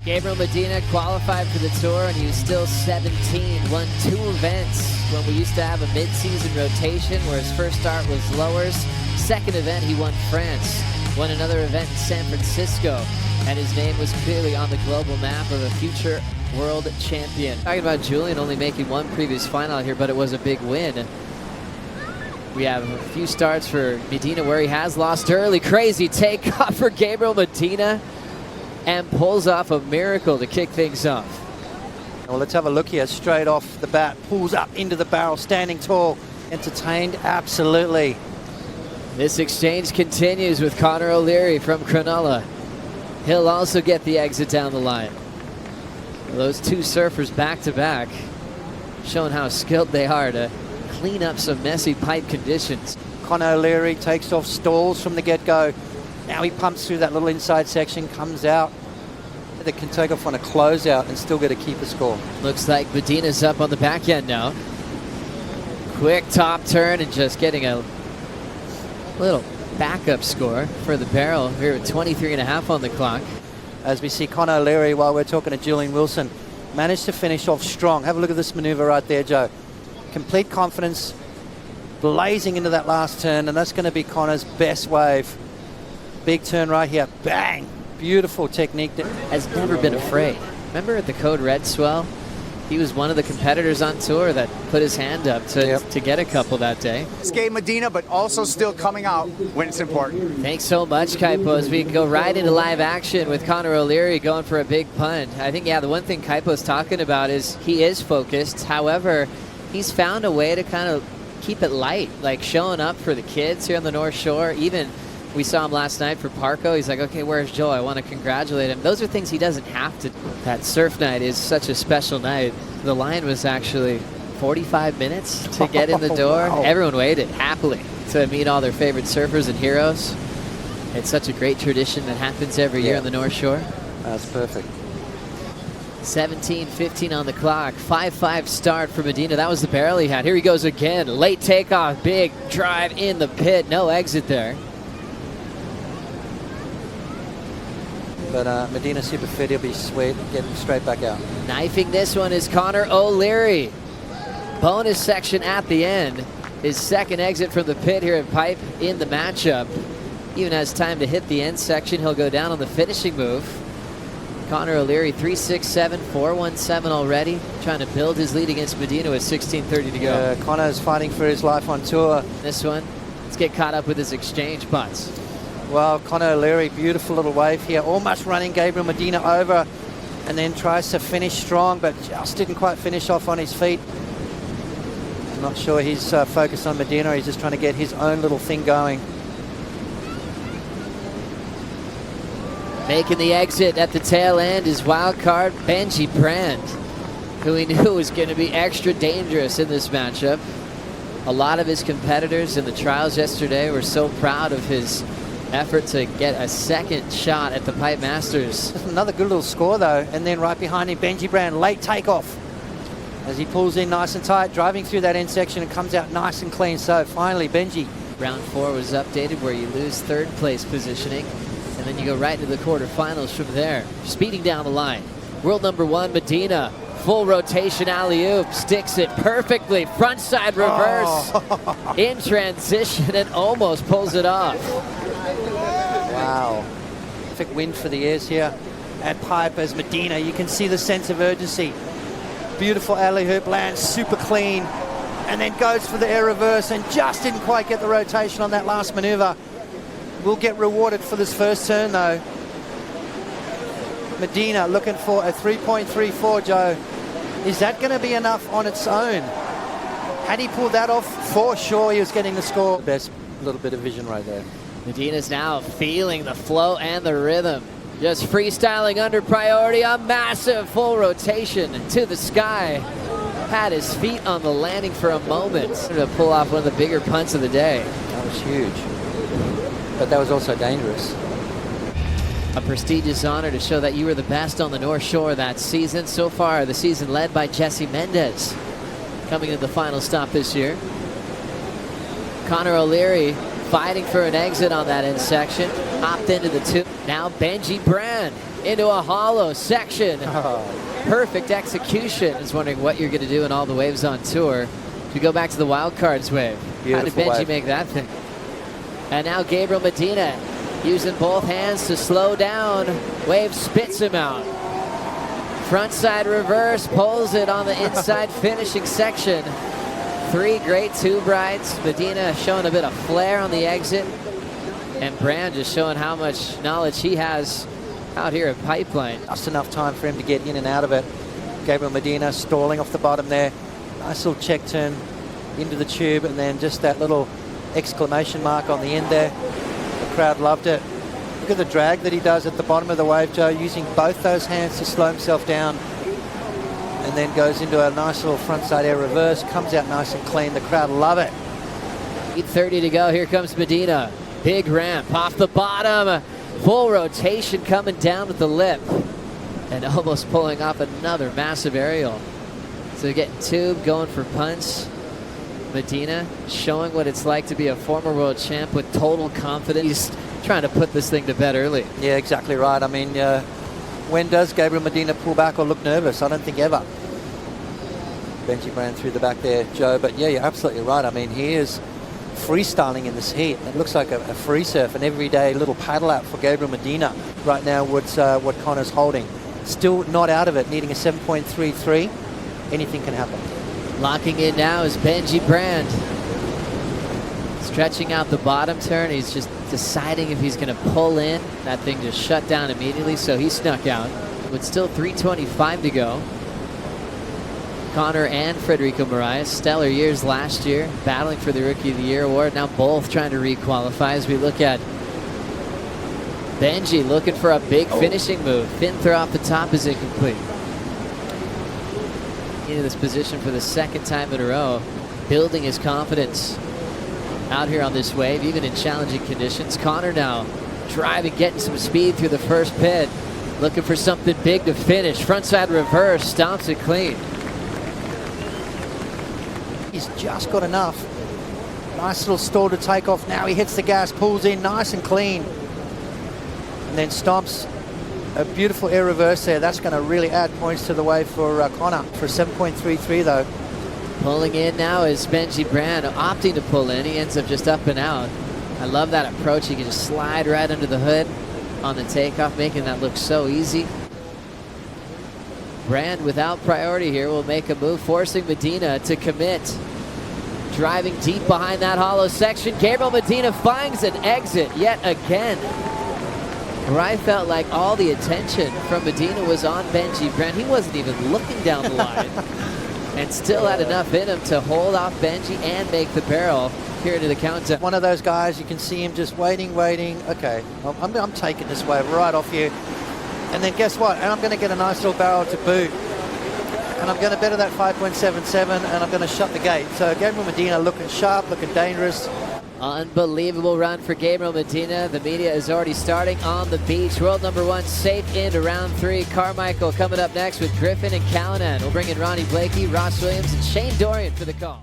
Gabriel Medina qualified for the tour, and he was still 17, won 2 events when we used to have a mid-season rotation where his first start was lowers. Second event, he won France, won another event in San Francisco, and his name was clearly on the global map of a future world champion. Talking about Julian only making one previous final out here, but it was a big win. We have a few starts for Medina where he has lost early. Crazy takeoff for Gabriel Medina, and pulls off a miracle to kick things off. Well, let's have a look here. Straight off the bat, pulls up into the barrel, standing tall. Entertained, absolutely. This exchange continues with Connor O'Leary from Cronulla. He'll also get the exit down the line. Those two surfers back to back, showing how skilled they are to clean up some messy pipe conditions. Connor O'Leary takes off, stalls from the get-go. Now he pumps through that little inside section, comes out. That can take off on a closeout and still get a keeper score. Looks like Medina's up on the back end now. Quick top turn and just getting a little backup score for the barrel here at 23.5 on the clock. As we see Connor O'Leary, while we're talking to Julian Wilson, managed to finish off strong. Have a look at this maneuver right there, Joe. Complete confidence, blazing into that last turn, and that's going to be Connor's best wave. Big turn right here, bang! Beautiful technique. Has never been afraid. Remember at the Code Red Swell? He was one of the competitors on tour that put his hand up to get a couple that day. Skate Medina, but also still coming out when it's important. Thanks so much, Kaipo, as we go right into live action with Connor O'Leary going for a big punt. I think, the one thing Kaipo's talking about is he is focused. However, he's found a way to kind of keep it light, like showing up for the kids here on the North Shore. Even we saw him last night for Parco. He's like, okay, where's Joe? I want to congratulate him. Those are things he doesn't have to. That surf night is such a special night. The line was actually 45 minutes to get in the door. Wow. Everyone Everyone waited happily to meet all their favorite surfers and heroes. It's such a great tradition that happens every year on the North Shore. That's perfect. 17:15 on the clock. 5-5 start for Medina. That was the barrel he had. Here he goes again. Late takeoff. Big drive in the pit. No exit there. But Medina super fit, he'll be sweet, getting straight back out. Knifing this one is Connor O'Leary. Bonus section at the end. His second exit from the pit here at Pipe in the matchup. Even has time to hit the end section. He'll go down on the finishing move. Connor O'Leary 3.67, 4.17 already. Trying to build his lead against Medina with 16:30 to go. Connor's fighting for his life on tour. This one, let's get caught up with his exchange putts. Well, Connor O'Leary, beautiful little wave here, almost running Gabriel Medina over, and then tries to finish strong, but just didn't quite finish off on his feet. I'm not sure he's focused on Medina, he's just trying to get his own little thing going. Making the exit at the tail end is wild card Benji Brand, who we knew was going to be extra dangerous in this matchup. A lot of his competitors in the trials yesterday were so proud of his effort to get a second shot at the Pipe Masters. Another good little score though, and then right behind him, Benji Brand, late takeoff. As he pulls in nice and tight, driving through that end section and comes out nice and clean. So finally, Benji. Round 4 was updated where you lose third place positioning, and then you go right into the quarterfinals from there. Speeding down the line. World number 1, Medina. Full rotation alley-oop, sticks it perfectly, frontside reverse in transition and almost pulls it off. Wow. Perfect wind for the airs here at Pipe as Medina. You can see the sense of urgency. Beautiful alley-oop, lands super clean, and then goes for the air reverse and just didn't quite get the rotation on that last maneuver. Will get rewarded for this first turn though. Medina looking for a 3.34, Joe. Is that going to be enough on its own? Had he pulled that off, for sure he was getting the score. Best little bit of vision right there. Medina's now feeling the flow and the rhythm. Just freestyling under priority, a massive full rotation to the sky. Had his feet on the landing for a moment to pull off one of the bigger punts of the day. That was huge. But that was also dangerous. A prestigious honor to show that you were the best on the North Shore that season. So far, the season led by Jesse Mendez. Coming to the final stop this year. Connor O'Leary fighting for an exit on that end section. Hopped into the 2. Now Benji Brand into a hollow section. Perfect execution. I was wondering what you're going to do in all the waves on tour. If we go back to the wild cards wave, Beautiful how did Benji wave. make that thing? And now Gabriel Medina using both hands to slow down. Wave spits him out. Frontside reverse, pulls it on the inside finishing section. 3 great tube rides. Medina showing a bit of flair on the exit. And Brand just showing how much knowledge he has out here at Pipeline. Just enough time for him to get in and out of it. Gabriel Medina stalling off the bottom there. Nice little check turn into the tube, and then just that little exclamation mark on the end there. The crowd loved it. Look at the drag that he does at the bottom of the wave, Joe, using both those hands to slow himself down, and then goes into a nice little frontside air reverse, comes out nice and clean. The crowd love it. 8:30 to go. Here comes Medina. Big ramp off the bottom. Full rotation coming down with the lip. And almost pulling off another massive aerial. So getting tube, going for punch. Medina showing what it's like to be a former world champ with total confidence. He's trying to put this thing to bed early. Yeah, exactly right. I mean, when does Gabriel Medina pull back or look nervous? I don't think ever. Benji ran through the back there, Joe. But yeah, you're absolutely right. I mean, he is freestyling in this heat. It looks like a free surf, an everyday little paddle out for Gabriel Medina. Right now, what Connor's holding. Still not out of it, needing a 7.33. Anything can happen. Locking in now is Benji Brand. Stretching out the bottom turn. He's just deciding if he's going to pull in. That thing just shut down immediately, so he snuck out. With still 3:25 to go. Connor and Federico Moraes, stellar years last year, battling for the Rookie of the Year award. Now both trying to re-qualify as we look at Benji looking for a big finishing move. Fin throw off the top is incomplete. Into this position for the second time in a row, building his confidence out here on this wave, even in challenging conditions. Connor now driving, getting some speed through the first pit, looking for something big to finish. Frontside reverse, stomps it clean. He's just got enough. Nice little stall to take off. Now he hits the gas, pulls in nice and clean, and then stomps a beautiful air reverse there. That's going to really add points to the wave for Connor. For 7.33 though. Pulling in now is Benji Brand, opting to pull in. He ends up just up and out. I love that approach. He can just slide right under the hood on the takeoff, making that look so easy. Brand without priority here will make a move, forcing Medina to commit. Driving deep behind that hollow section. Gabriel Medina finds an exit yet again. Where I felt like all the attention from Medina was on Benji Brand. He wasn't even looking down the line. And still had enough in him to hold off Benji and make the barrel here into the countdown. One of those guys, you can see him just waiting. Okay, I'm taking this wave right off you. And then guess what? And I'm going to get a nice little barrel to boot. And I'm going to better that 5.77, and I'm going to shut the gate. So Gabriel Medina looking sharp, looking dangerous. Unbelievable run for Gabriel Medina. The media is already starting on the beach. World number 1 safe into round 3. Carmichael coming up next with Griffin and Callanan. We'll bring in Ronnie Blakey, Ross Williams, and Shane Dorian for the call.